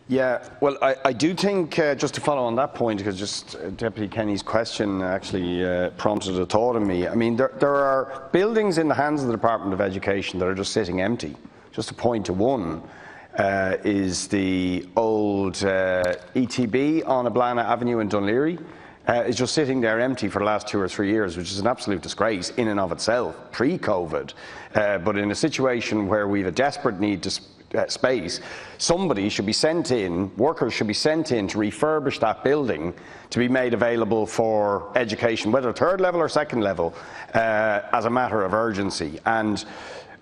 Yeah, well, I do think, just to follow on that point, because just Deputy Kenny's question actually prompted a thought in me. I mean, there are buildings in the hands of the Department of Education that are just sitting empty. Just to point to one is the old ETB on Ablana Avenue in Dunleary. Is just sitting there empty for the last 2 or 3 years, which is an absolute disgrace in and of itself, pre-COVID. But in a situation where we have a desperate need to space, somebody should be sent in, workers should be sent in to refurbish that building to be made available for education, whether third level or second level, as a matter of urgency. And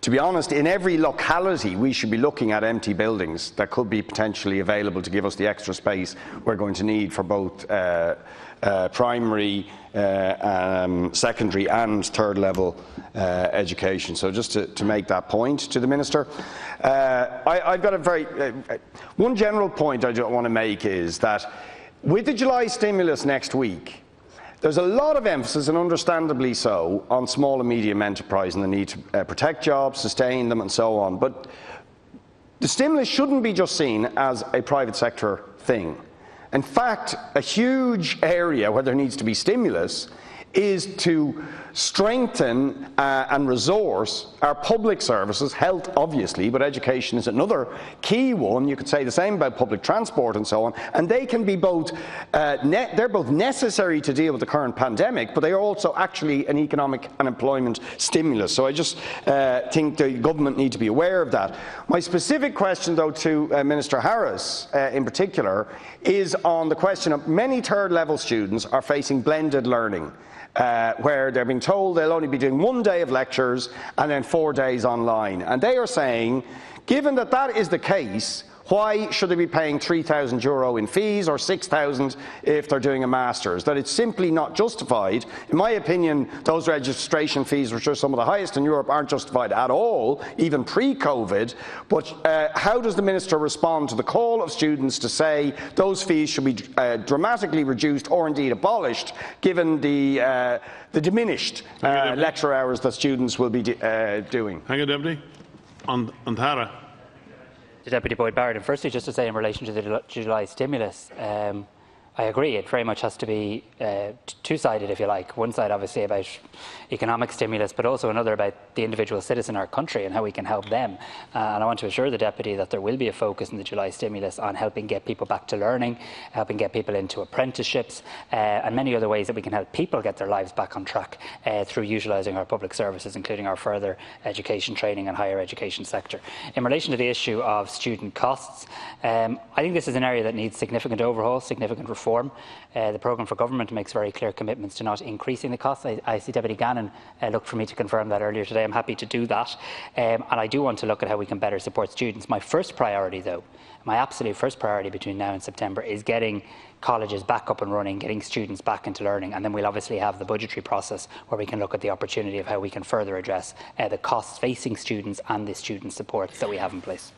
to be honest, in every locality we should be looking at empty buildings that could be potentially available to give us the extra space we're going to need for both primary, secondary and third level education. So just to make that point to the Minister. I've got one general point I just want to make is that with the July stimulus next week, there's a lot of emphasis, and understandably so, on small and medium enterprise and the need to protect jobs, sustain them and so on. But the stimulus shouldn't be just seen as a private sector thing. In fact, a huge area where there needs to be stimulus is to strengthen and resource our public services, health obviously, but education is another key one. You could say the same about public transport and so on, and they can be both, they're both necessary to deal with the current pandemic, but they are also actually an economic and employment stimulus. So I just think the government need to be aware of that. My specific question though to Minister Harris in particular is on the question of many third level students are facing blended learning. Where they're being told they'll only be doing 1 day of lectures and then 4 days online. And they are saying, given that that is the case, why should they be paying €3,000 in fees or €6,000 if they're doing a master's? That it's simply not justified. In my opinion, those registration fees, which are some of the highest in Europe, aren't justified at all, even pre-COVID. But how does the Minister respond to the call of students to say those fees should be dramatically reduced or indeed abolished, given the diminished lecture hours that students will be doing? Thank you, Deputy. On Tara. To Deputy Boyd Barrett, and firstly just to say in relation to the July stimulus, I agree it very much has to be two-sided, if you like. One side obviously about economic stimulus, but also another about the individual citizen in our country and how we can help them. And I want to assure the Deputy that there will be a focus in the July stimulus on helping get people back to learning, helping get people into apprenticeships, and many other ways that we can help people get their lives back on track through utilising our public services, including our further education, training and higher education sector. In relation to the issue of student costs, I think this is an area that needs significant overhaul, significant reform. The programme for government makes very clear commitments to not increasing the costs. I see Deputy Gannon looked for me to confirm that earlier today. I'm happy to do that. And I do want to look at how we can better support students. My first priority, though, my absolute first priority between now and September is getting colleges back up and running, getting students back into learning, and then we'll obviously have the budgetary process where we can look at the opportunity of how we can further address the costs facing students and the student supports that we have in place.